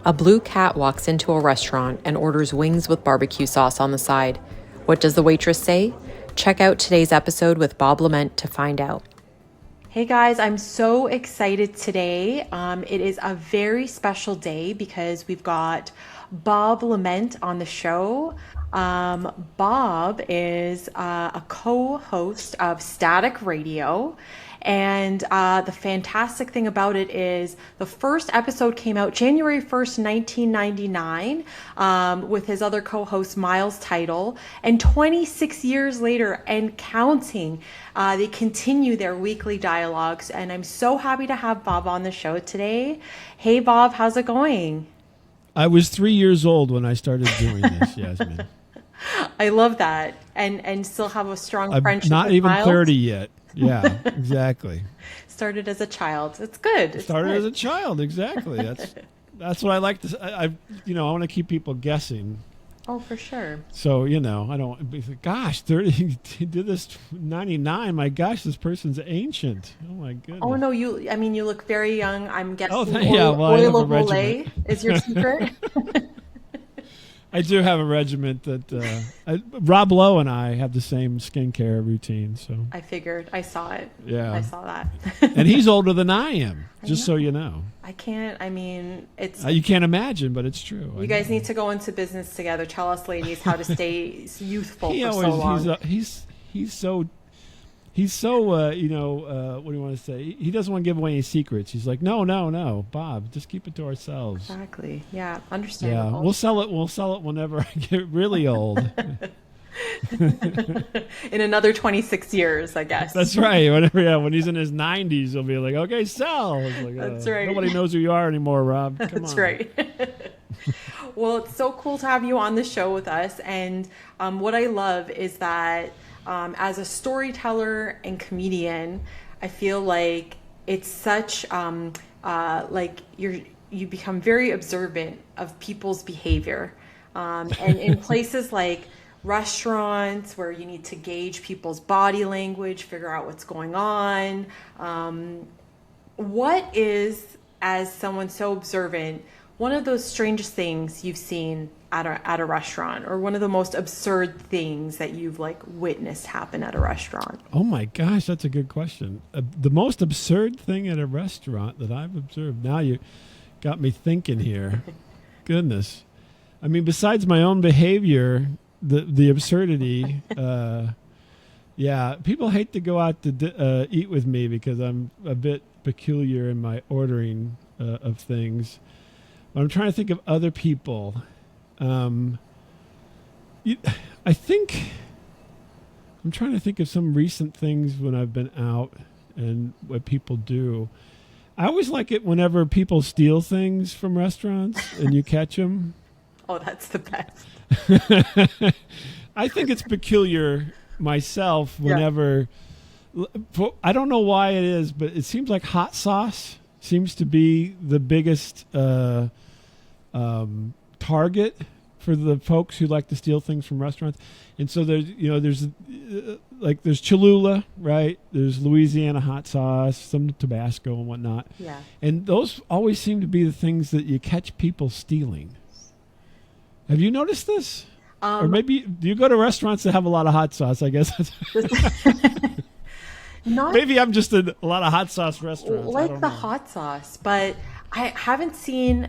A blue cat walks into a restaurant and orders wings with barbecue sauce on the side. What does the waitress say? Check out today's episode with Bob LeMent to find out. Hey guys, I'm so excited today. It is a very special day because we've got Bob LeMent on the show. Bob is a co-host of Static Radio. And the fantastic thing about it is the first episode came out January 1st, 1999, with his other co-host, Miles Title. And 26 years later and counting, they continue their weekly dialogues. And I'm so happy to have Bob on the show today. Hey, Bob, how's it going? I was 3 years old when I started doing this, Yasmin. I love that. And still have a strong friendship not with even Miles. 30 yet. Yeah, exactly. Started as a child. It's good. It's Started good. as a child, exactly. That's what I like to. I want to keep people guessing. Oh, for sure. So I don't. Gosh, 30. He did this 99. My gosh, this person's ancient. Oh my goodness. Oh no, you look very young. I'm guessing. I have oil a of Olay is your secret. I do have a regiment that Rob Lowe and I have the same skincare routine. So I figured. I saw it. Yeah, I saw that. And he's older than I am. Just so you know. I can't. I mean, it's. You can't imagine, but it's true. You guys need to go into business together. Tell us, ladies, how to stay youthful for so long. He's so what do you want to say? He doesn't want to give away any secrets. He's like, no, Bob, just keep it to ourselves. Exactly. Yeah, understandable. Yeah, we'll sell it whenever I get really old. In another 26 years, I guess. That's right. When he's in his 90s, he'll be like, okay, sell. Like, that's right. Nobody knows who you are anymore, Rob. Come That's on. right. Well, it's so cool to have you on the show with us. And what I love is that as a storyteller and comedian, I feel like it's such like you become very observant of people's behavior, and in places like restaurants where you need to gauge people's body language, figure out what's going on. What is, as someone so observant, one of those strangest things you've seen at a restaurant, or one of the most absurd things that you've witnessed happen at a restaurant? Oh my gosh, that's a good question. The most absurd thing at a restaurant that I've observed. Now you got me thinking here. Goodness. I mean, besides my own behavior, the absurdity, people hate to go out to eat with me because I'm a bit peculiar in my ordering of things. But I'm trying to think of other people. I think I'm trying to think of some recent things when I've been out and what people do. I always like it whenever people steal things from restaurants and you catch them. Oh, that's the best. I think it's peculiar myself whenever, I don't know why it is, but it seems like hot sauce seems to be the biggest target for the folks who like to steal things from restaurants. And so there's Cholula, right? There's Louisiana hot sauce, some Tabasco and whatnot. Yeah. And those always seem to be the things that you catch people stealing. Have you noticed this? Or maybe do you go to restaurants that have a lot of hot sauce? I guess. Maybe I'm just in a lot of hot sauce restaurants. Hot sauce, but I haven't seen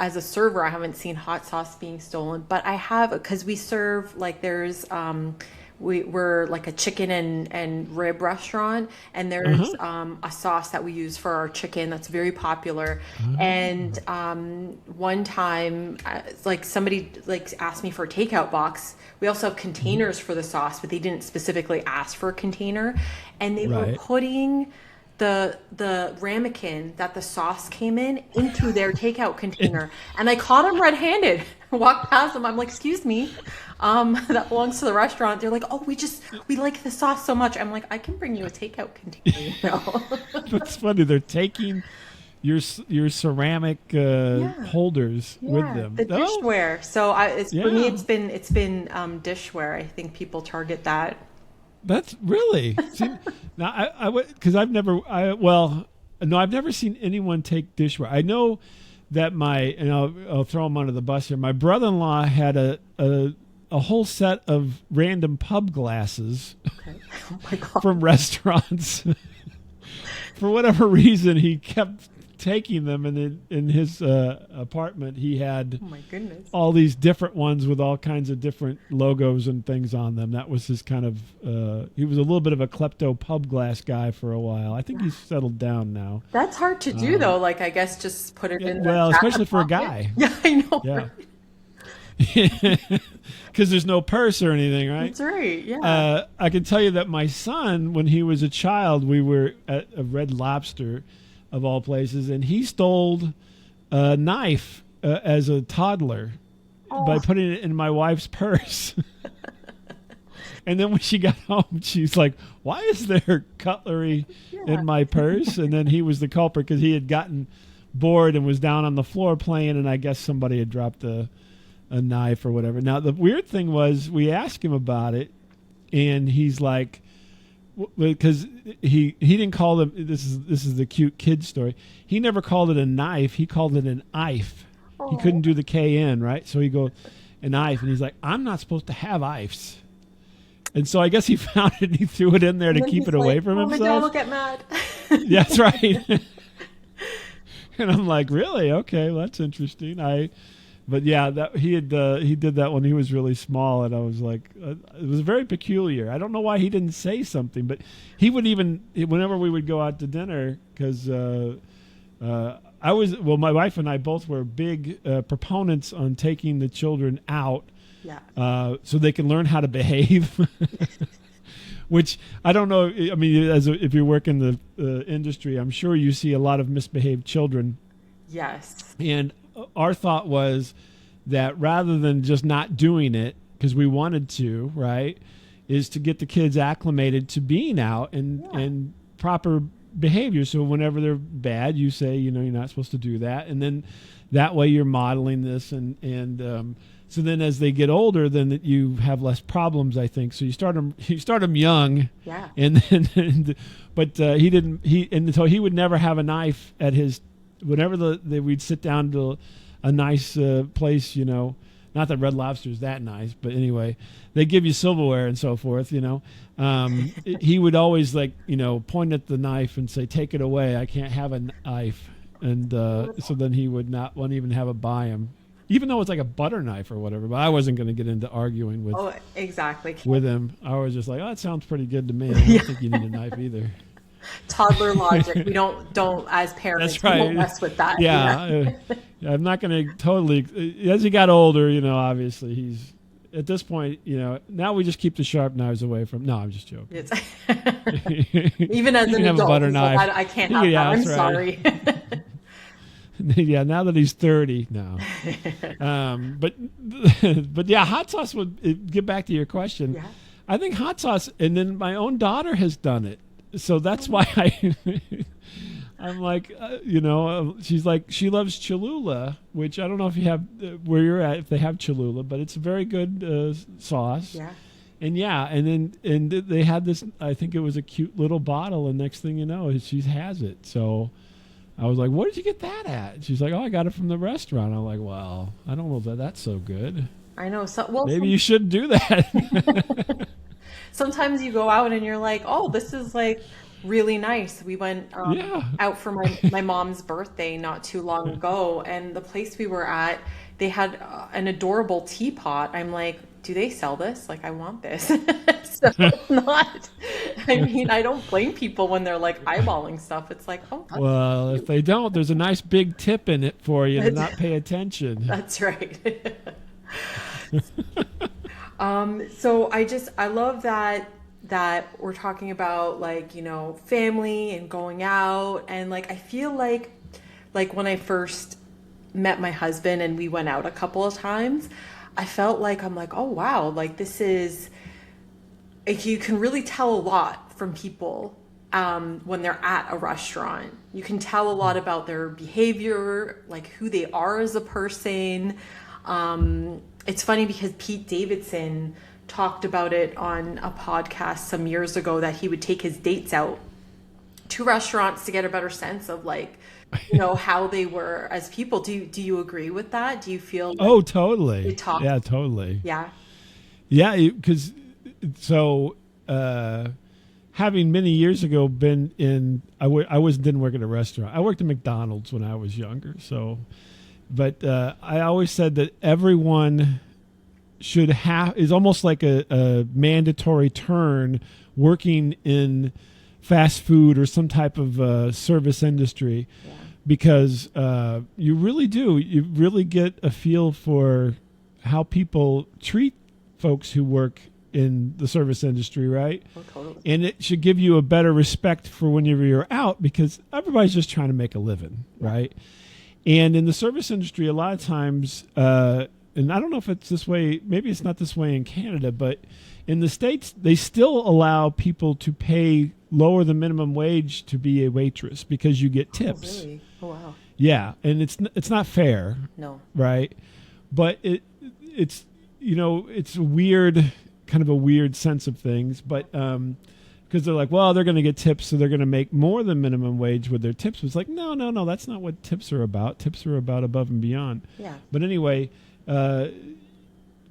as a server, I haven't seen hot sauce being stolen, but I have, because we serve there's we're like a chicken and rib rrestaurant, and there's a sauce that we use for our chicken that's very popular. And one time, somebody asked me for a takeout box. We also have containers for the sauce, but they didn't specifically ask for a container, and they were putting the ramekin that the sauce came in into their takeout container. And I caught him red-handed. Walked past them. I'm like, excuse me, that belongs to the restaurant. They're like, oh, we like the sauce so much. I'm like, I can bring you a takeout container. That's funny. They're taking your ceramic holders with them. The dishware. So for me, it's been dishware. I think people target that. That's really now I would, because I've never seen anyone take dishware. I know that I'll throw him under the bus here. My brother-in-law had a whole set of random pub glasses Oh my God. from restaurants. For whatever reason, he kept taking them, and in his apartment, he had Oh my goodness. all these different ones with all kinds of different logos and things on them. That was his kind of. He was a little bit of a klepto pub glass guy for a while. I think he's settled down now. That's hard to do, though. Like, I guess just put it in. Well, the especially for a pocket. guy. Yeah, I know. Yeah. Right? Because there's no purse or anything, right? That's right. Yeah. I can tell you that my son, when he was a child, we were at a Red Lobster, of all places, and he stole a knife as a toddler by putting it in my wife's purse. And then when she got home, she's like, "Why is there cutlery in my purse?" And then he was the culprit because he had gotten bored and was down on the floor playing, and I guess somebody had dropped a knife or whatever. Now, the weird thing was we asked him about it, and he's like, because he didn't call them, this is the cute kid story. He never called it a knife. He called it an ife. He couldn't do the K-N, right? So he goes, an ife. And he's like, "I'm not supposed to have ifes." And so I guess he found it and he threw it in there to keep it away from himself. My dad will get mad. Yeah, that's right. And I'm like, really? Okay, well, that's interesting. But yeah, that he did that when he was really small, and I was like, it was very peculiar. I don't know why he didn't say something, but he would whenever we would go out to dinner, because my wife and I both were big proponents on taking the children out, so they can learn how to behave. Which I don't know. I mean, if you work in the industry, I'm sure you see a lot of misbehaved children. Yes. And our thought was that rather than just not doing it because we wanted to, right, is to get the kids acclimated to being out and proper behavior. So whenever they're bad, you say, you're not supposed to do that. And then that way you're modeling this. And so then as they get older, then you have less problems, I think. So you start them young. Yeah. And then, but so he would never have a knife at his, whenever we'd sit down to a nice place, not that Red Lobster is that nice, but anyway, they give you silverware and so forth, he would always point at the knife and say, "Take it away. I can't have a knife." And so then he would not want to even have it by him, even though it's like a butter knife or whatever. But I wasn't going to get into arguing with with him. I was just like, "Oh, that sounds pretty good to me. I don't think you need a knife either." Toddler logic. We don't as parents. That's right. We don't mess with that. Yeah. I'm not going to totally. As he got older, obviously he's at this point. Now we just keep the sharp knives away from. No, I'm just joking. Even as an adult, have a butter knife. Like, I can't have that. I'm sorry. Yeah, now that he's 30, no. But yeah, hot sauce would get back to your question. Yeah. I think hot sauce, and then my own daughter has done it. So that's why I'm like, she's like, she loves Cholula, which I don't know if you have where you're at, if they have Cholula, but it's a very good sauce. Yeah. And they had this, I think it was a cute little bottle, and next thing you know, she has it. So I was like, "Where did you get that at?" And she's like, "Oh, I got it from the restaurant." I'm like, "Well, I don't know if that's so good." I know. Maybe you should do that. Sometimes you go out and you're like, "Oh, this is like really nice." We went out for my mom's birthday not too long ago, and the place we were at, they had an adorable teapot. I'm like, "Do they sell this? Like, I want this." So not. I mean, I don't blame people when they're like eyeballing stuff. It's like, oh. Well, if they don't, there's a nice big tip in it for you to not pay attention. That's right. So I love that we're talking about family and going out, and I feel like when I first met my husband and we went out a couple of times, I felt like I'm like, oh wow, this is you can really tell a lot from people when they're at a restaurant. You can tell a lot about their behavior, who they are as a person. It's funny because Pete Davidson talked about it on a podcast some years ago, that he would take his dates out to restaurants to get a better sense of how they were as people. Do you agree with that? Do you feel like Oh, they totally. talk? Yeah, totally. Yeah. Yeah, because so having many years ago been in, didn't work at a restaurant. I worked at McDonald's when I was younger. So, but I always said that everyone should have is almost like a mandatory turn working in fast food or some type of service industry, Yeah. because you really get a feel for how people treat folks who work in the service industry, right? Oh, totally. And it should give you a better respect for whenever you're out, because everybody's just trying to make a living, right? And in the service industry, a lot of times, and I don't know if it's this way, maybe it's not this way in Canada, but in the States, they still allow people to pay lower than minimum wage to be a waitress because you get tips. Oh, really? Oh, wow. Yeah, and it's not fair, No. right? But it's it's weird, kind of a weird sense of things, but because they're like, well, they're going to get tips, so they're going to make more than minimum wage with their tips. It's like, no, that's not what tips are about. Tips are about above and beyond. Yeah. But anyway,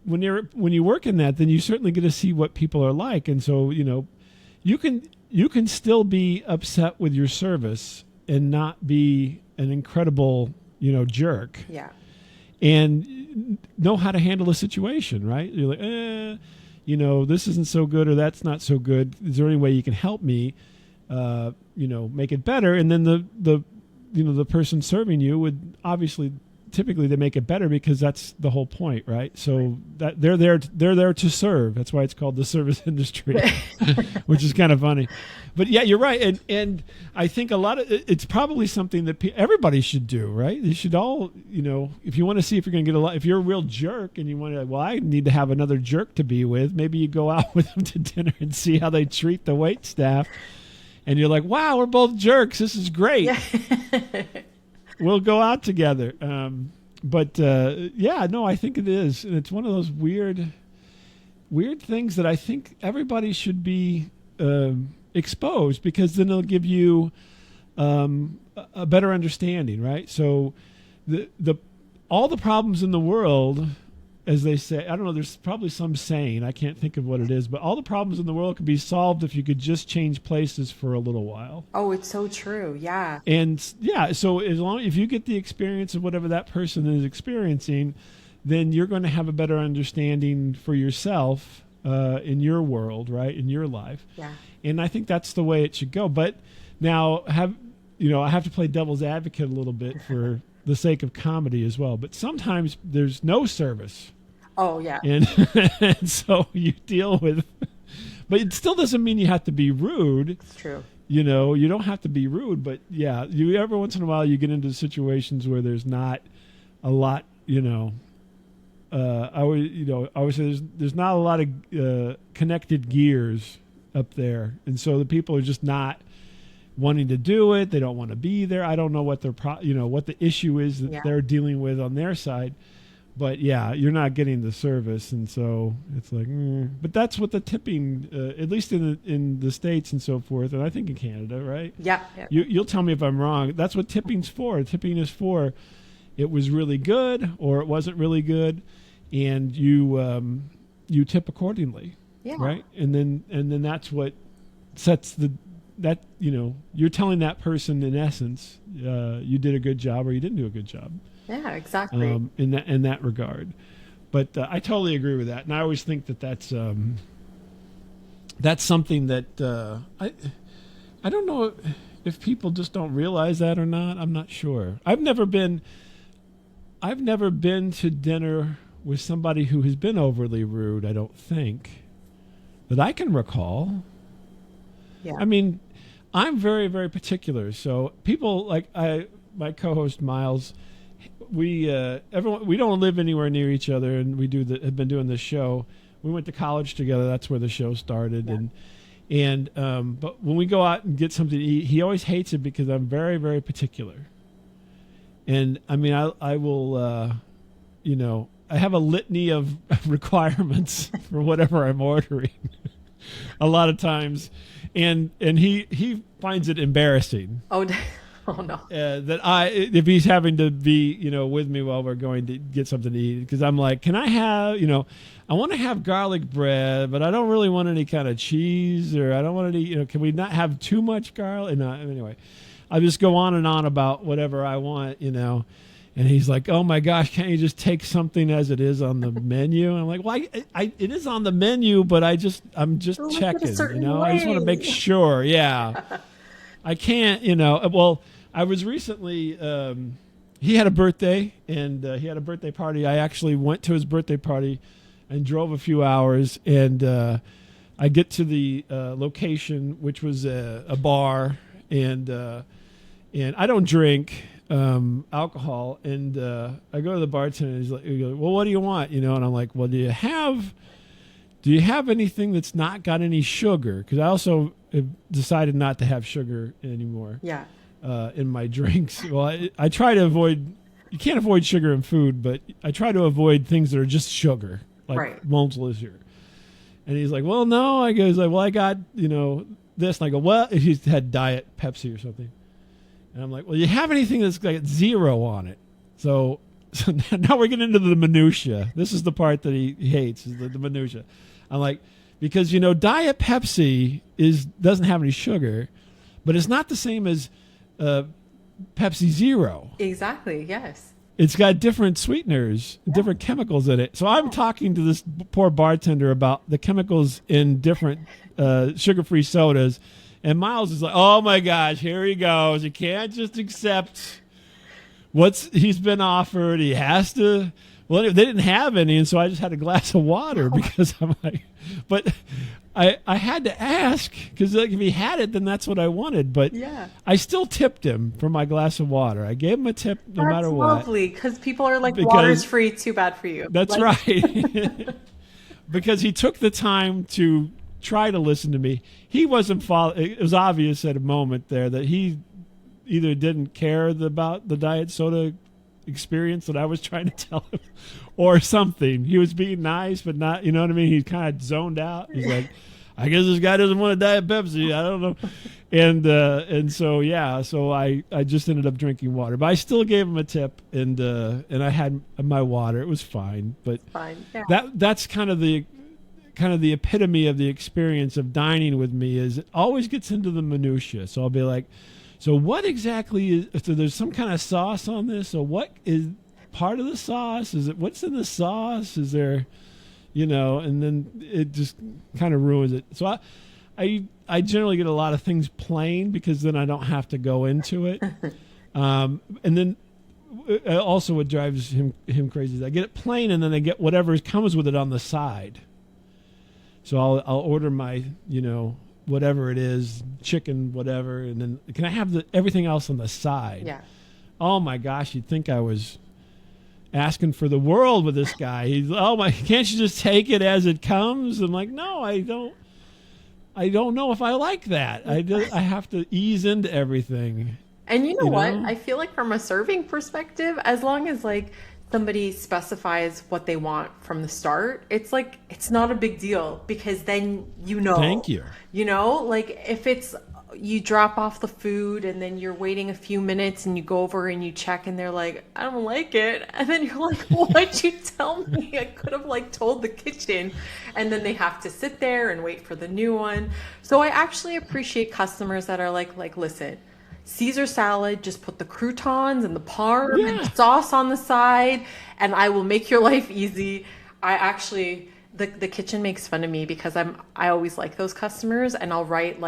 when you work in that, then you certainly get to see what people are like, and so you can still be upset with your service and not be an incredible jerk. Yeah. And know how to handle a situation, right? You're like, this isn't so good or that's not so good. Is there any way you can help me, make it better? And then the person serving you would obviously, typically they make it better because that's the whole point, right? So that they're there to serve. That's why it's called the service industry, which is kind of funny. But yeah, you're right, and I think it's probably something that everybody should do, right? You should all, if you want to see if you're going to get if you're a real jerk and you want to, well, I need to have another jerk to be with. Maybe you go out with them to dinner and see how they treat the wait staff, and you're like, wow, we're both jerks. This is great. Yeah. We'll go out together. I think it is, and it's one of those weird things that I think everybody should be exposed, because then it'll give you a better understanding, right? So all the problems in the world, as they say, I don't know, there's probably some saying, I can't think of what it is, but all the problems in the world could be solved if you could just change places for a little while. Oh, it's so true. Yeah. And yeah, so if you get the experience of whatever that person is experiencing, then you're going to have a better understanding for yourself in your world, right? In your life. Yeah. And I think that's the way it should go. But now I have to play devil's advocate a little bit for the sake of comedy as well. But sometimes there's no service. Oh, yeah. And so you deal with, but it still doesn't mean you have to be rude. It's true. You don't have to be rude, but yeah, every once in a while you get into situations where there's not a lot, I always say there's not a lot of connected gears up there, and so the people are just not wanting to do it. They don't want to be there. I don't know what what the issue is that they're dealing with on their side, but yeah, you're not getting the service, and so it's like, but that's what the tipping, at least in the States and so forth, and I think in Canada, right? Yeah. You'll tell me if I'm wrong. That's what tipping's for. Tipping is for, it was really good or it wasn't really good, and you tip accordingly. Yeah. Right. And then that's what sets you're telling that person, in essence, you did a good job or you didn't do a good job. Yeah, exactly. In that regard. But I totally agree with that, and I always think that's something that I don't know if people just don't realize that or not. I'm not sure. I've never been to dinner with somebody who has been overly rude, I don't think, that I can recall. Yeah. I mean, I'm very, very particular. So people like my co-host Miles, we don't live anywhere near each other, and have been doing this show. We went to college together. That's where the show started, and but when we go out and get something to eat, he always hates it because I'm very, very particular. And I mean, I will, I have a litany of requirements for whatever I'm ordering a lot of times. And he finds it embarrassing. Oh, Oh no. that if he's having to be, with me while we're going to get something to eat, because I'm like, can I have, I want to have garlic bread, but I don't really want any kind of cheese, or I don't want any, can we not have too much garlic? And anyway, I just go on and on about whatever I want, And he's like, "Oh my gosh, can't you just take something as it is on the menu?" And I'm like, "Well, it is on the menu, but I'm just checking, I just want to make sure." Yeah, I can't, Well, I was recently. He had a birthday, and he had a birthday party. I actually went to his birthday party, and drove a few hours, and I get to the location, which was a bar, and I don't drink alcohol, and I go to the bartender, and he's like, he goes, "Well, what do you want?" And I'm like, "Well, do you have anything that's not got any sugar?" Because I also have decided not to have sugar anymore. Yeah. In my drinks. Well, I try to avoid. You can't avoid sugar in food, but I try to avoid things that are just sugar, like multiple sugar. And he's like, "Well, no." I goes like, "Well, I got this," and I go, "Well," he had Diet Pepsi or something. And I'm like, "Well, you have anything that's got 0 on it?" So now we're getting into the minutia. This is the part that he hates, is the minutia. I'm like, because Diet Pepsi doesn't have any sugar, but it's not the same as Pepsi Zero. Exactly. Yes. It's got different sweeteners, different chemicals in it. So I'm talking to this poor bartender about the chemicals in different sugar-free sodas. And Miles is like, "Oh my gosh, here he goes. He can't just accept he's been offered. He has to." Well, they didn't have any, and so I just had a glass of water because I'm like, but I had to ask, because if he had it, then that's what I wanted. But I still tipped him for my glass of water. I gave him a tip no matter what. That's lovely, because people are like, water's free, too bad for you. That's right. Because he took the time to try to listen to me. He wasn't it was obvious at a moment there that he either didn't care about the diet soda experience that I was trying to tell him, or something. He was being nice, but not, you know what I mean? He kind of zoned out. He's like, "I guess this guy doesn't want a Diet Pepsi. I don't know." And so I just ended up drinking water, but I still gave him a tip, and I had my water. It was fine, but that's kind of the epitome of the experience of dining with me. Is it always gets into the minutia. So I'll be like, "So what exactly is? So there's some kind of sauce on this. So what is part of the sauce? Is it what's in the sauce? Is there, And then it just kind of ruins it. So I generally get a lot of things plain, because then I don't have to go into it. And then also what drives him crazy is I get it plain, and then I get whatever comes with it on the side. So I'll order my whatever it is, chicken, whatever, and then can I have everything else on the side? Yeah. Oh my gosh, you'd think I was asking for the world with this guy. He's, "Oh my, can't you just take it as it comes?" I'm like, "No, I don't know if I like that. I have to ease into everything." And you know what? I feel like from a serving perspective, as long as somebody specifies what they want from the start, it's not a big deal, because then Thank you. If it's you drop off the food and then you're waiting a few minutes and you go over and you check and they're like, "I don't like it," and then you're like, "Why'd you tell me? I could have told the kitchen." And then they have to sit there and wait for the new one. So I actually appreciate customers that are like, "Listen, Caesar salad, just put the croutons and the parm and sauce on the side, and I will make your life easy." I actually, the kitchen makes fun of me because I always like those customers, and I'll write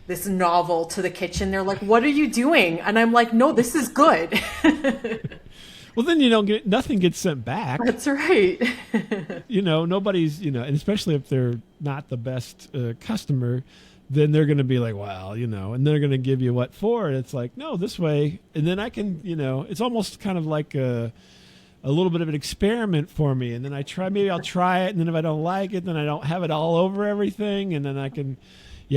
this novel to the kitchen. They're like, "What are you doing?" And I'm like, "No, this is good." Well, then nothing gets sent back. That's right. Nobody's, and especially if they're not the best customer, then they're going to be like, "Well, and they're going to give you what for." And it's like, "No, this way." And then I can, it's almost kind of like a little bit of an experiment for me. And then maybe I'll try it. And then if I don't like it, then I don't have it all over everything. And then I can,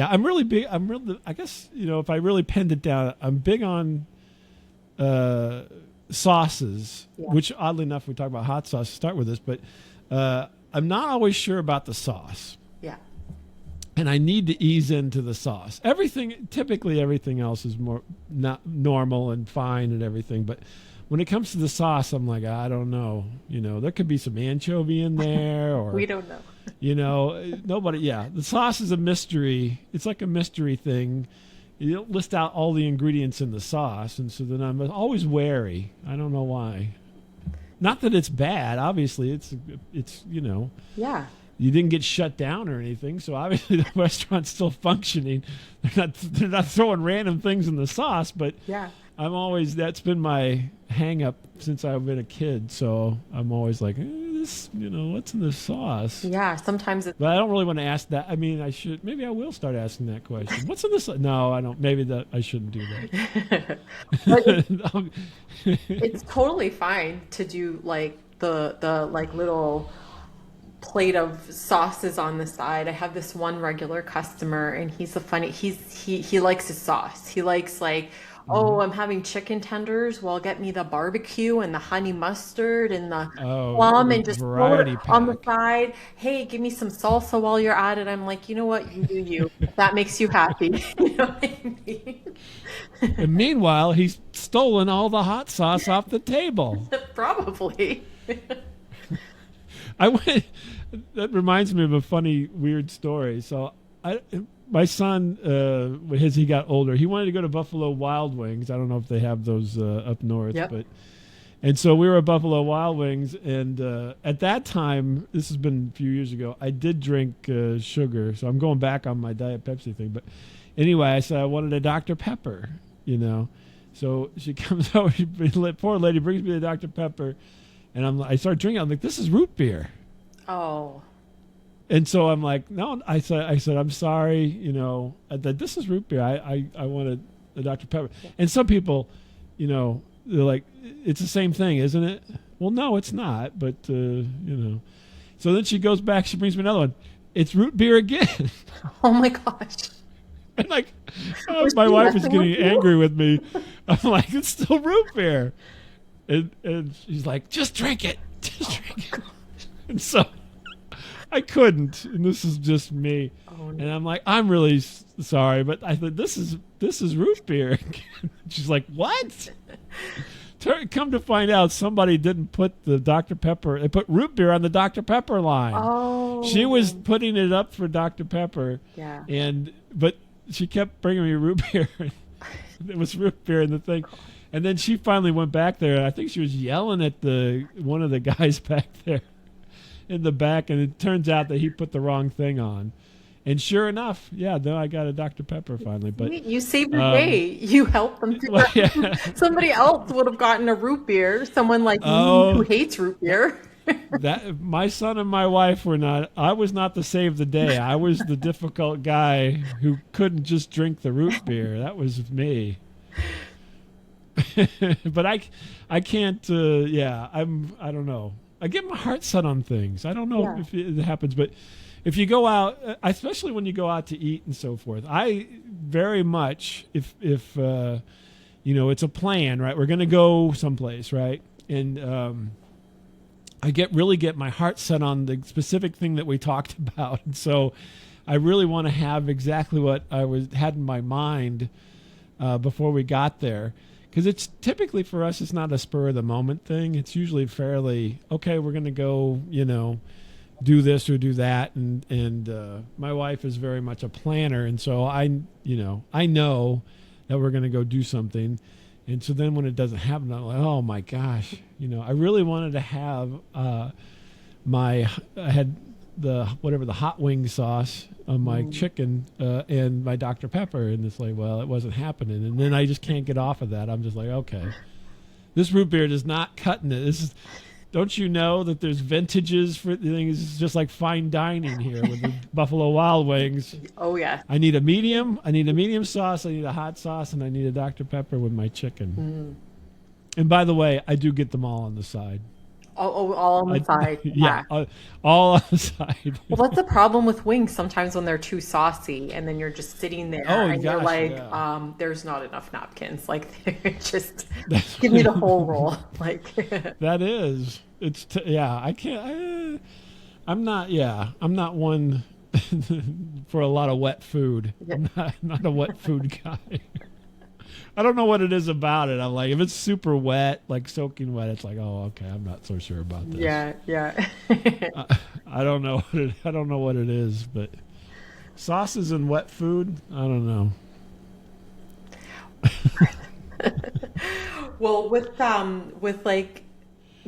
I'm really big. I guess, if I really pinned it down, I'm big on sauces, which oddly enough, we talk about hot sauce to start with this, but I'm not always sure about the sauce. Yeah. and I need to ease into the sauce. Typically everything else is more not normal and fine and everything, but when it comes to the sauce, I'm like, I don't know. There could be some anchovy in there, or We don't know. Nobody. Yeah, the sauce is a mystery. It's like a mystery thing. You don't list out all the ingredients in the sauce, and so then I'm always wary. I don't know why. Not that it's bad. Obviously, it's Yeah. You didn't get shut down or anything, so obviously the restaurant's still functioning. They're not throwing random things in the sauce, but Yeah. that's been my hang up since I've been a kid. So I'm always like, what's in the sauce? Yeah. Sometimes But I don't really want to ask that. I mean, maybe I will start asking that question. What's in this? No, I don't. Maybe I shouldn't do that. But it's totally fine to do like the like little plate of sauces on the side. I have this one regular customer, and he likes his sauce. He likes like, oh, I'm having chicken tenders. Well, get me the barbecue and the honey mustard and the plum, and just throw it on the side. Hey, give me some salsa while you're at it. I'm like, you know what? You do you. That makes you happy. You know what I mean? And meanwhile, he's stolen all the hot sauce off the table. Probably. That reminds me of a funny, weird story. So my son, as he got older, he wanted to go to Buffalo Wild Wings. I don't know if they have those up north, Yep. And so we were at Buffalo Wild Wings, and at that time, this has been a few years ago, I did drink sugar, so I'm going back on my Diet Pepsi thing. But anyway, I said I wanted a Dr. Pepper, So she comes over, poor lady brings me the Dr. Pepper, and I start drinking. I'm like, this is root beer. Oh. And so I'm like, no. I said, I'm sorry. This is root beer. I wanted a Dr. Pepper. Yeah. And some people, they're like, it's the same thing, isn't it? Well, no, it's not. But So then she goes back. She brings me another one. It's root beer again. Oh my gosh. And my wife is getting angry with me. I'm like, it's still root beer. And she's like, just drink it. Just drink it. And so I couldn't. And this is just me. Oh, no. And I'm like, I'm really sorry, but I thought this is root beer. She's like, what? Come to find out, somebody didn't put the Dr. Pepper. They put root beer on the Dr. Pepper line. Oh. She was putting it up for Dr. Pepper. Yeah. But she kept bringing me root beer. It was root beer in the thing. And then she finally went back there, and I think she was yelling at one of the guys back there in the back, and it turns out that he put the wrong thing on. And sure enough, I got a Dr. Pepper finally. But you saved your day. You helped them. Well, yeah. Somebody else would have gotten a root beer. Someone like me who hates root beer. That my son and my wife were not. I was not the save the day. I was the difficult guy who couldn't just drink the root beer. That was me. But I can't. I don't know. I get my heart set on things. I don't know if it happens, but if you go out, especially when you go out to eat and so forth, I very much if it's a plan, right? We're going to go someplace, right? And I get my heart set on the specific thing that we talked about, and so I really want to have exactly what I had in my mind before we got there. Because it's typically for us, it's not a spur of the moment thing. It's usually fairly, okay, we're going to go, do this or do that. And my wife is very much a planner. And so I know that we're going to go do something. And so then when it doesn't happen, I'm like, oh my gosh, I really wanted to have I had the hot wing sauce on my chicken and my Dr. Pepper, and it's like, well, it wasn't happening. And then I just can't get off of that. I'm just like, okay, this root beer is not cutting it. Don't you know that there's vintages for things? It's just like fine dining here with the Buffalo Wild Wings. Oh yeah. I need a medium sauce, I need a hot sauce, and I need a Dr. Pepper with my chicken. And by the way, I do get them all on the side. Oh, all on the side. Yeah, all on the side. Well, that's the problem with wings sometimes when they're too saucy, and then you're just sitting there you're like, there's not enough napkins. Like, just give me the whole roll. Like that is. I can't. I'm not one for a lot of wet food. Yeah. I'm not a wet food guy. I don't know what it is about it. I'm like, if it's super wet, like soaking wet, it's like, oh, okay, I'm not so sure about this. Yeah. I don't know I don't know what it is, but sauces and wet food, I don't know. Well, with like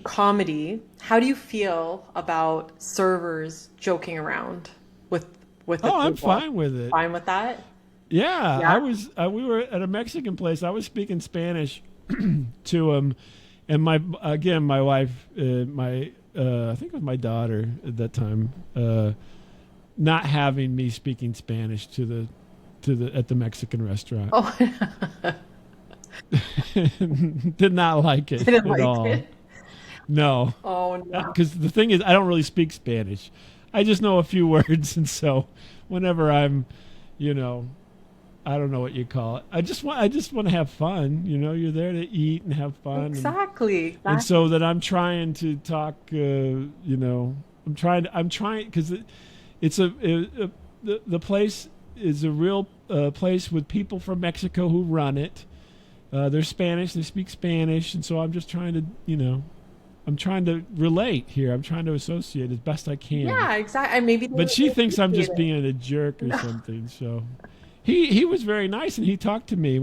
comedy, how do you feel about servers joking around with the Oh, I'm people? fine with it. Fine with that? Yeah, Yeah. I was. We were at a Mexican place. I was speaking Spanish to him, and my wife, I think it was my daughter at that time, not having me speaking Spanish to the at the Mexican restaurant. Oh, Did not like it didn't at like all. it. No, Oh no. because the thing is, I don't really speak Spanish. I just know a few words, and so whenever I'm, I don't know what you call it. I just want to have fun. You're there to eat and have fun. Exactly. And so that I'm trying to talk. I'm trying because the place is a real place with people from Mexico who run it. They're Spanish. They speak Spanish, and so I'm just trying to, I'm trying to relate here. I'm trying to associate as best I can. Yeah, exactly. And maybe. But she thinks I'm just being a jerk or something. So. He was very nice, and he talked to me.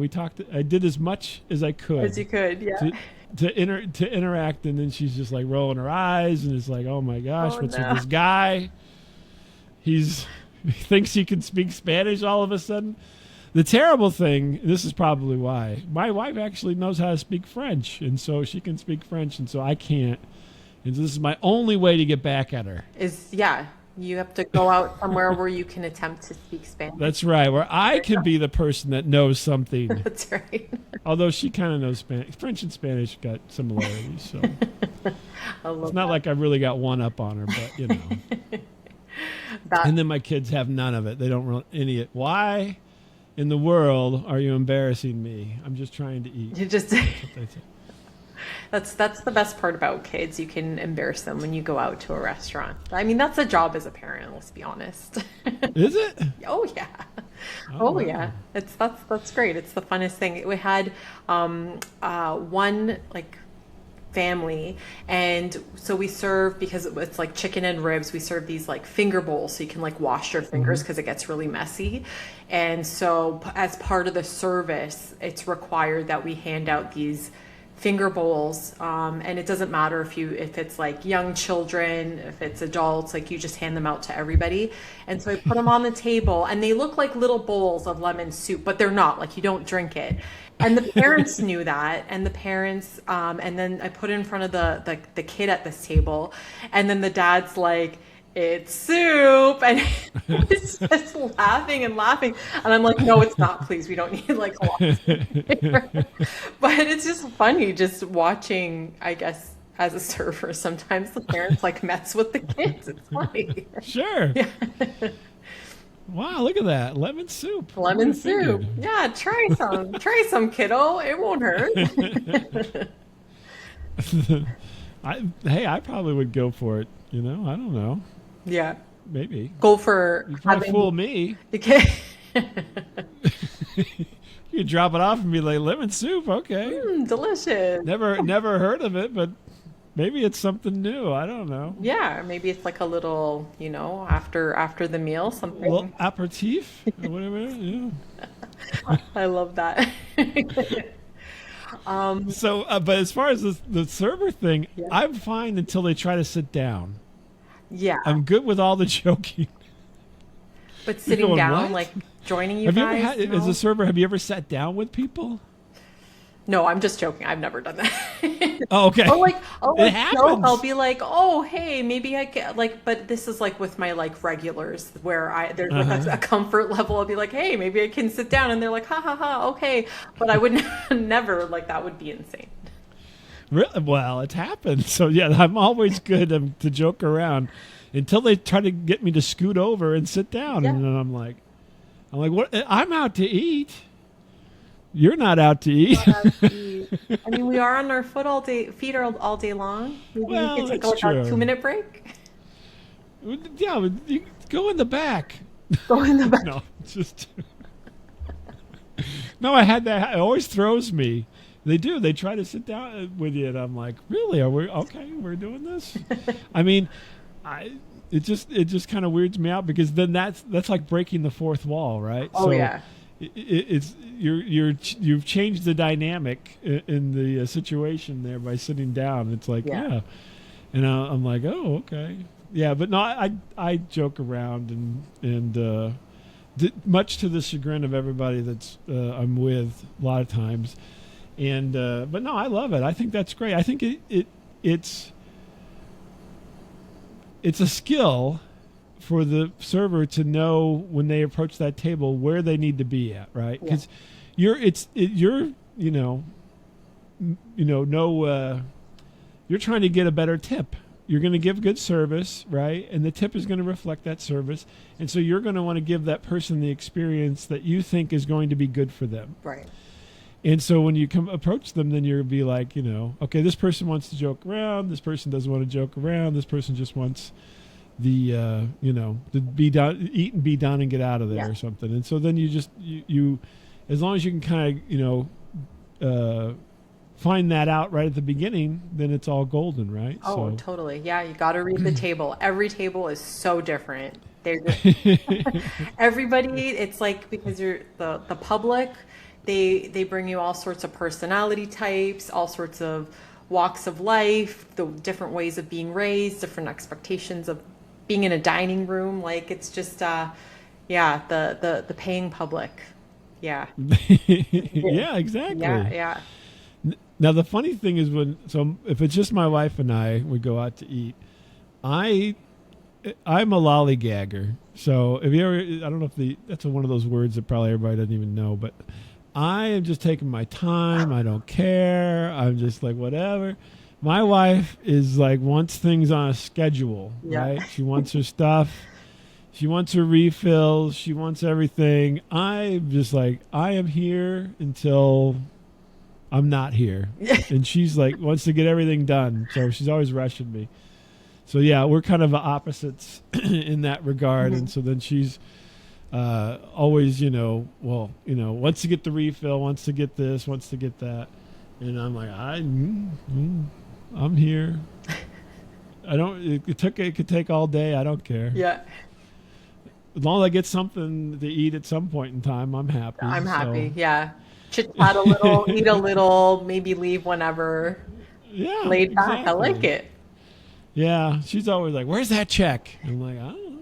I did as much as I could. As you could, yeah. To interact, and then she's just like rolling her eyes, and it's like, oh my gosh, what's no. with this guy? He thinks he can speak Spanish all of a sudden. The terrible thing, this is probably why, my wife actually knows how to speak French, and so she can speak French, and so I can't. And this is my only way to get back at her. You have to go out somewhere where you can attempt to speak Spanish. That's right, where I can be the person that knows something. That's right. Although she kind of knows Spanish. French and Spanish got similarities, so it's not like I really got one up on her, but And then my kids have none of it. They don't run any it. Why in the world are you embarrassing me? I'm just trying to eat. You just That's what they say. That's the best part about kids. You can embarrass them when you go out to a restaurant. I mean, that's a job as a parent, let's be honest. Is it? Oh yeah. Oh, wow. Yeah. That's great. It's the funnest thing. We had one like family, and so we serve, because it's like chicken and ribs, we serve these like finger bowls so you can like wash your fingers because it gets really messy. And so as part of the service, it's required that we hand out these finger bowls, and it doesn't matter if it's like young children, if it's adults, like you just hand them out to everybody. And so I put them on the table, and they look like little bowls of lemon soup, but they're not, like you don't drink it. And the parents knew that, and the parents, and then I put it in front of the kid at this table, and then the dad's like, it's soup, and it's just laughing, and I'm like, no, it's not, please, we don't need like a lot of flavor. But it's just funny just watching, I guess, as a server, sometimes the parents like mess with the kids. It's funny. Sure. Yeah. Wow, look at that. Lemon soup. Lemon soup. Yeah, try some, kiddo, it won't hurt. I probably would go for it, I don't know. Yeah. Maybe. Go for You probably fool me. Okay. You drop it off and be like, lemon soup, okay. Delicious. Never heard of it, but maybe it's something new. I don't know. Yeah, maybe it's like a little, after the meal, something. Well, aperitif or whatever. Yeah. I love that. So, but as far as the server thing, Yeah. I'm fine until they try to sit down. Yeah. I'm good with all the joking. But sitting going, down, "What?" like joining you Have you guys? ever as a server? Have you ever sat down with people? No, I'm just joking. I've never done that. Oh, okay. I'll It joke. happens. I'll be like, oh, hey, maybe I can, like, but this is like with my like regulars where there's like a comfort level. I'll be like, hey, maybe I can sit down, and they're like, ha ha ha, okay. But I would never, like, that would be insane. Really? Well, it's happened. So yeah, I'm always good to joke around until they try to get me to scoot over and sit down, Yeah. and then I'm like, what? I'm out to eat. You're not out to eat. I mean, we are on our feet all day long. Maybe Well, we could take that's like true. a 2-minute break. Yeah, Go in the back. Go in the back. No, just no. I had that. It always throws me. They do. They try to sit down with you, and I'm like, really? Are we okay? We're doing this? I mean, it just kind of weirds me out because then that's like breaking the fourth wall, right? Oh, yeah. It's you've changed the dynamic in the situation there by sitting down. It's like yeah. And I'm like, oh, okay, yeah. But no, I joke around and much to the chagrin of everybody that's I'm with a lot of times. And but no, I love it. I think that's great. I think it's a skill for the server to know when they approach that table where they need to be at, right? Because you're trying to get a better tip. You're going to give good service, right? And the tip is going to reflect that service. And so you're going to want to give that person the experience that you think is going to be good for them. Right. And so when you approach them, then you'll be like, okay, this person wants to joke around. This person doesn't want to joke around. This person just wants to be done, eat and be done and get out of there or something. And so then you as long as you can kind of, find that out right at the beginning, then it's all golden, right? Oh, so. Totally. Yeah. You got to read the table. Every table is so different. They're just, everybody, it's like, because you're the public, they bring you all sorts of personality types, all sorts of walks of life, the different ways of being raised, different expectations of being in a dining room. Like, it's just, the paying public. Yeah. Yeah, exactly. Yeah. Now, the funny thing is if it's just my wife and I, we go out to eat, I'm a lollygagger. So if you ever, I don't know if that's one of those words that probably everybody doesn't even know, but I am just taking my time. I don't care. I'm just like, whatever. My wife is like, wants things on a schedule, right? She wants her stuff. She wants her refills. She wants everything. I'm just like, I am here until I'm not here. And she's like, wants to get everything done. So she's always rushing me. So yeah, we're kind of opposites in that regard. And so then she's always, wants to get the refill, wants to get this, wants to get that. And I'm like, I'm here. It could take all day. I don't care. Yeah. As long as I get something to eat at some point in time, I'm happy. I'm happy. Yeah. Chit chat a little, eat a little, maybe leave whenever. Yeah. Laid back. Exactly. I like it. Yeah. She's always like, where's that check? I'm like, I don't know.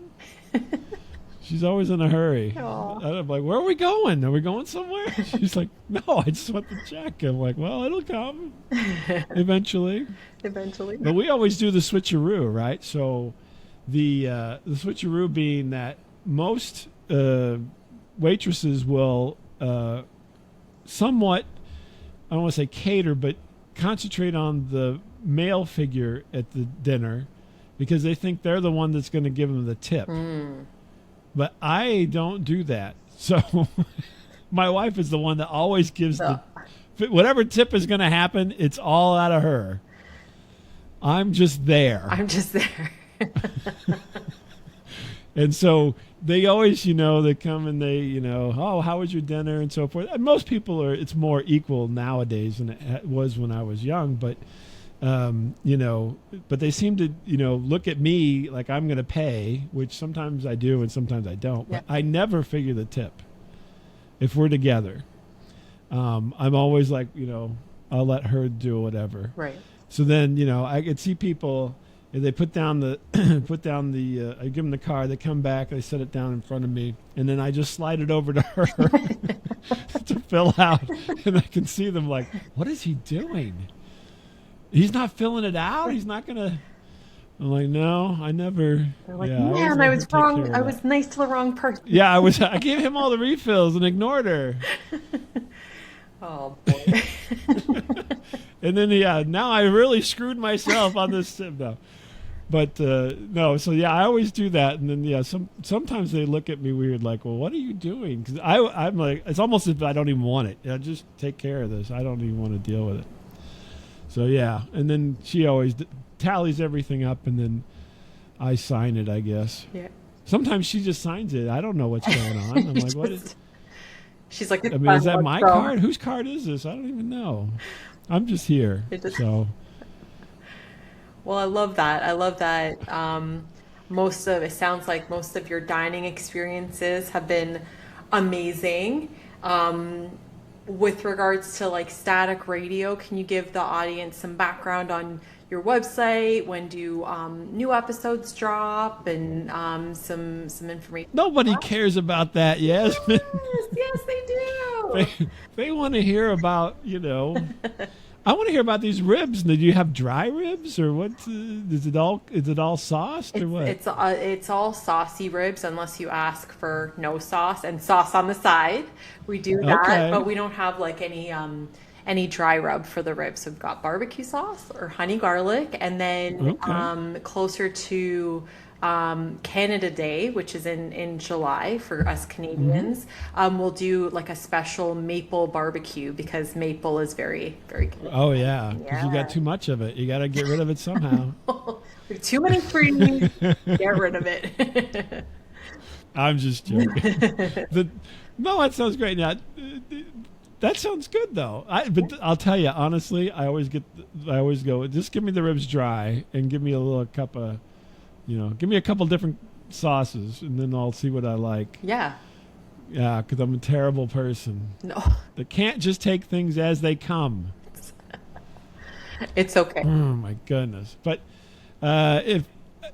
She's always in a hurry. Aww. I'm like, where are we going? Are we going somewhere? She's like, no, I just want the check. I'm like, well, it'll come eventually. But we always do the switcheroo, right? So the switcheroo being that most waitresses will somewhat, I don't want to say cater, but concentrate on the male figure at the dinner because they think they're the one that's going to give them the tip. But I don't do that. So my wife is the one that always gives whatever tip is going to happen, it's all out of her. I'm just there. And so they always, they come and they, oh, how was your dinner and so forth. And most people it's more equal nowadays than it was when I was young. But, but they seem to, look at me like I'm going to pay, which sometimes I do and sometimes I don't. But I never figure the tip if we're together. I'm always like, I'll let her do whatever. Right. So then, I could see people. And they put down I give them the card, they come back, they set it down in front of me, and then I just slide it over to her to fill out. And I can see them like, what is he doing? He's not filling it out? He's not going to... I'm like, no, I never... They're like, man, I was wrong. I was nice to the wrong person. Yeah, I gave him all the refills and ignored her. Oh, boy. And then, now I really screwed myself on this tip now. But no, so I always do that, and then sometimes they look at me weird, like, "Well, what are you doing?" Because I'm like, it's almost as if I don't even want it. Just take care of this. I don't even want to deal with it. So and then she always tallies everything up, and then I sign it, I guess. Yeah. Sometimes she just signs it. I don't know what's going on. I'm like, what is? She's like, I mean, is that my card? Whose card is this? I don't even know. I'm just here. So. Well, I love that. I love that. It sounds like most of your dining experiences have been amazing. With regards to like static radio, can you give the audience some background on your website? When do new episodes drop, and some information? Nobody cares about that, Yasmin. Yes, they do. They want to hear about, I want to hear about these ribs. Do you have dry ribs, or what? Is it all sauced, or what? It's all saucy ribs, unless you ask for no sauce and sauce on the side. We do that, but we don't have like any dry rub for the ribs. So we've got barbecue sauce or honey garlic, and then closer to Canada Day, which is in July for us Canadians, we'll do like a special maple barbecue, because maple is very, very Canadian. Oh yeah, because you got too much of it. You got to get rid of it somehow. Too many trees, get rid of it. I'm just joking. No, that sounds great. Now, that sounds good though. But I'll tell you honestly, I always go, just give me the ribs dry and give me a little cup of. Give me a couple different sauces, and then I'll see what I like. Yeah. Yeah, because I'm a terrible person. No. That can't just take things as they come. It's okay. Oh, my goodness. But if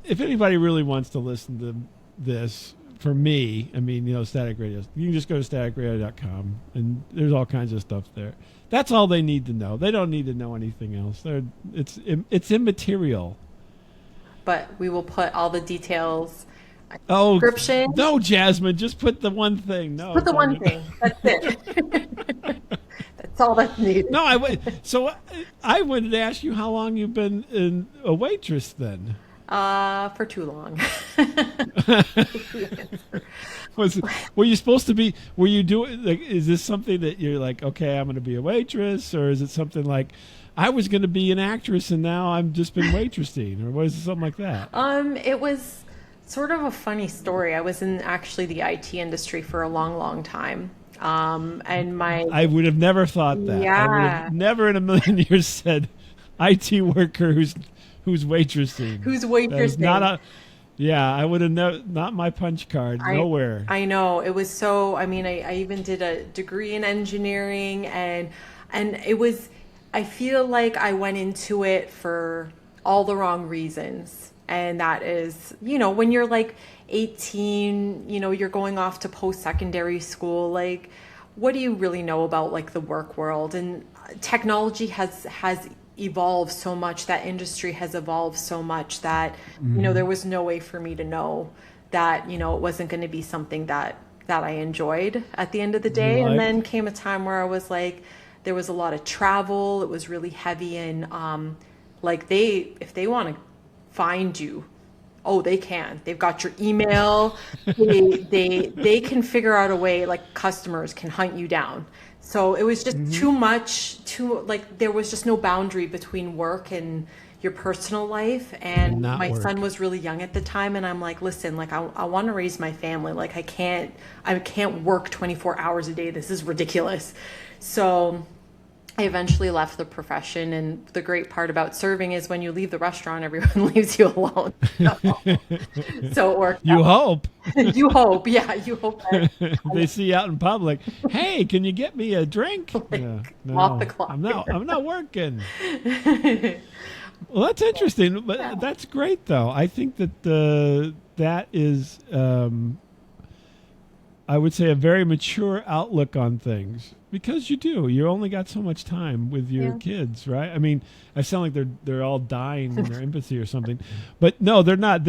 anybody really wants to listen to this, for me, I mean, Static Radio, you can just go to staticradio.com, and there's all kinds of stuff there. That's all they need to know. They don't need to know anything else. It's immaterial. But we will put all the details. Description. No, Jasmine, just put the one thing. No, put the one thing. That's it. That's all that's needed. No, I wanted to ask you how long you've been a waitress then. For too long. Were you supposed to be? Were you doing? Like, is this something that you're like? Okay, I'm going to be a waitress, or is it something like? I was going to be an actress, and now I've just been waitressing, or was it something like that? It was sort of a funny story. I was in actually the IT industry for a long, long time. I would have never thought that. Yeah. I would have never in a million years said IT worker who's waitressing. Who's waitressing? I would have not my punch card. Nowhere. I know. It was so. I mean, I even did a degree in engineering, and it was. I feel like I went into it for all the wrong reasons. And that is, when you're like 18, you're going off to post-secondary school, like, what do you really know about like the work world? And technology has evolved so much, that industry has evolved so much that, there was no way for me to know that, it wasn't going to be something that I enjoyed at the end of the day. And then came a time where I was like, there was a lot of travel. It was really heavy, and if they want to find you, they can. They've got your email. they can figure out a way. Like, customers can hunt you down. So it was just too much. There was just no boundary between work and your personal life. And my son was really young at the time, and I'm like, listen, like I want to raise my family. Like I can't work 24 hours a day. This is ridiculous. So I eventually left the profession, and the great part about serving is when you leave the restaurant, everyone leaves you alone. So it worked. You hope. You hope, yeah. You hope that they see you out in public. Hey, can you get me a drink? No, off the clock. I'm not working. Well, that's interesting, but that's great, though. I think that that is, I would say, a very mature outlook on things. Because you only got so much time with your kids, right? I mean, I sound like they're all dying in their infancy or something, but no, they're not.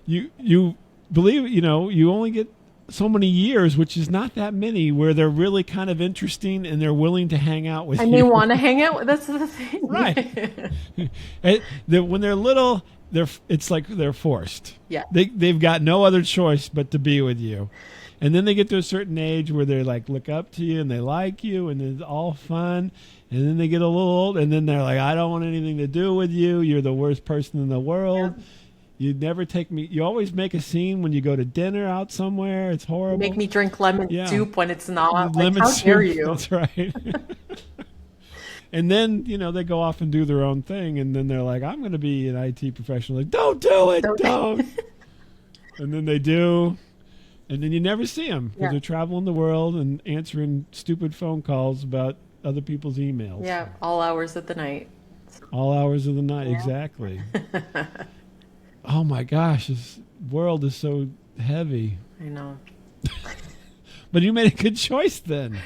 You believe, you only get so many years, which is not that many, where they're really kind of interesting and they're willing to hang out with you. And they want to hang out. That's the thing, right? When they're little, it's like they're forced. Yeah, they've got no other choice but to be with you. And then they get to a certain age where they like look up to you and they like you and it's all fun. And then they get a little old and then they're like, I don't want anything to do with you. You're the worst person in the world. You never take me. You always make a scene when you go to dinner out somewhere. It's You make horrible. me drink lemon Yeah. soup when it's not. Like, Lemon how dare soup. you? That's right. And then, they go off and do their own thing. And then they're like, I'm going to be an IT professional. Like, don't do it. Don't. And then they do. And then you never see them because they're traveling the world and answering stupid phone calls about other people's emails. Yeah, all hours of the night. All hours of the night, exactly. Oh my gosh, this world is so heavy. I know. But you made a good choice then.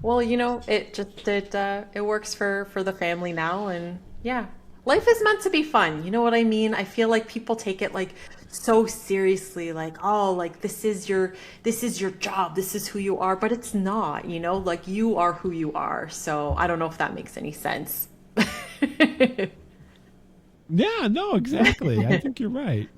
Well, it works for the family now, and yeah, life is meant to be fun. You know what I mean? I feel like people take it like so seriously, like, oh, like this is your job, this is who you are, but it's not. Like you are who you are. So I don't know if that makes any sense. Yeah, no, exactly. I think you're right.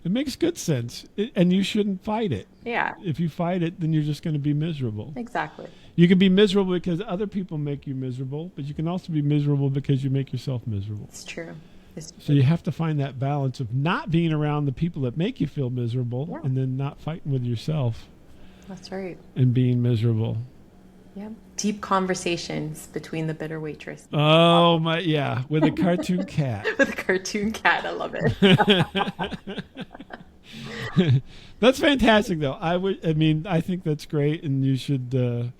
It makes good sense. And you shouldn't fight it. Yeah, If you fight it, then you're just going to be miserable. exactly. You can be miserable because other people make you miserable, but you can also be miserable because you make yourself miserable. It's true. So you have to find that balance of not being around the people that make you feel miserable Yeah. and then not fighting with yourself That's right. and being miserable. Yeah. Deep conversations between the bitter waitress Oh my, yeah, with a cartoon cat. with a cartoon cat. I love it. That's fantastic, though. I think that's great, and you should, do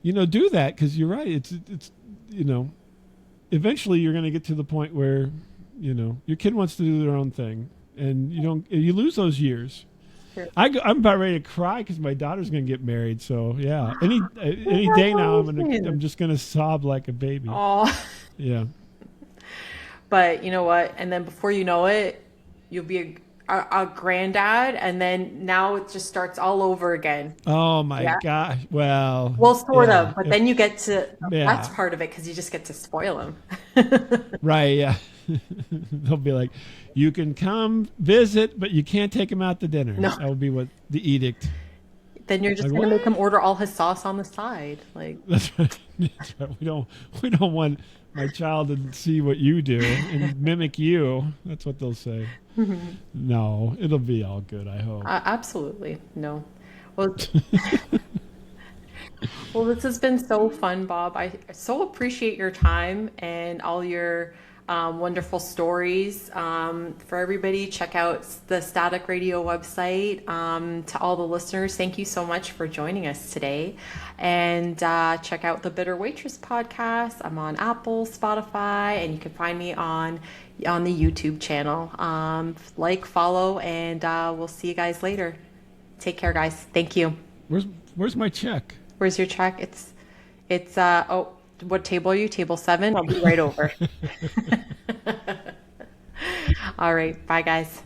that because you're right. It's, eventually you're going to get to the point where, your kid wants to do their own thing, and you lose those years. Sure. I'm about ready to cry because my daughter's going to get married. So yeah, any day now, I'm just going to sob like a baby. Oh, Yeah. but you know what? And then before you know it, you'll be a granddad, and then now it just starts all over again. Oh my Yeah. gosh. Well, Sort yeah. of, but then you get to Yeah. that's part of it because you just get to spoil him. Right, yeah. They'll be like, you can come visit, but you can't take him out to dinner. No. That would be what the edict. Then you're just Like, gonna what? make him order all his sauce on the side. Like, That's right. That's right. We don't want my child to see what you do and mimic you. That's what they'll say. No, it'll be all good, I hope. absolutely no. Well, well, this has been so fun, Bob. I so appreciate your time and all your wonderful stories. For everybody, check out the Static Radio website. To all the listeners, thank you so much for joining us today. And check out the Bitter Waitress podcast. I'm on Apple, Spotify, and you can find me on the YouTube channel. Like, follow, and we'll see you guys later. Take care, guys. Thank you. Where's my check? Where's your check? It's what table are you? Table 7? I'll be right over. All right. Bye, guys.